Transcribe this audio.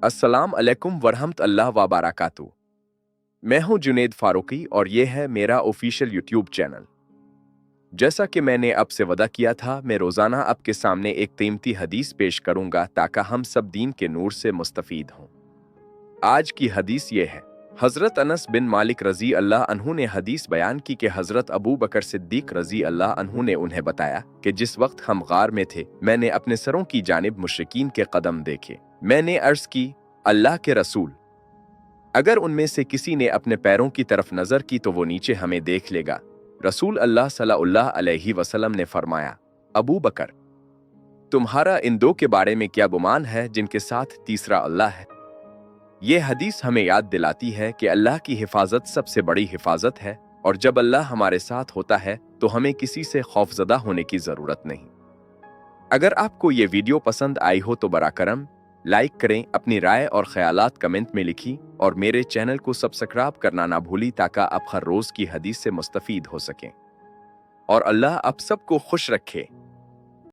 अस्सलाम अलैकुम वरहमतुल्लाह वबरकातुहू। मैं हूं जुनेद फारूकी और ये है मेरा ऑफिशियल यूट्यूब चैनल। जैसा कि मैंने अब से वादा किया था, मैं रोज़ाना आपके सामने एक कीमती हदीस पेश करूंगा ताकि हम सब दीन के नूर से मुस्तफ़ीद हों। आज की हदीस ये है। हज़रत अनस बिन मालिक रज़ी अल्लाह अन्हु ने हदीस बयान की कि हज़रत अबू बकर सिद्दीक़ रज़ी अल्लाह अन्हु ने उन्हें बताया कि जिस वक्त हम गार में थे, मैंने अपने सरों की जानिब मुशरिकीन के कदम देखे। मैंने अर्ज़ की, अल्लाह के रसूल, अगर उनमें से किसी ने अपने पैरों की तरफ नजर की तो वो नीचे हमें देख लेगा। रसूल अल्लाह सल्लल्लाहु अलैहि वसल्लम ने फरमाया, अबू बकर, तुम्हारा इन दो के बारे में क्या गुमान है जिनके साथ तीसरा अल्लाह है। ये हदीस हमें याद दिलाती है कि अल्लाह की हिफाजत सबसे बड़ी हिफाजत है और जब अल्लाह हमारे साथ होता है तो हमें किसी से खौफजदा होने की जरूरत नहीं। अगर आपको ये वीडियो पसंद आई हो तो बरा करम लाइक करें, अपनी राय और ख्यालात कमेंट में लिखी और मेरे चैनल को सब्सक्राइब करना ना भूली ताकि आप हर रोज की हदीस से मुस्तफीद हो सकें। और अल्लाह आप सबको खुश रखे।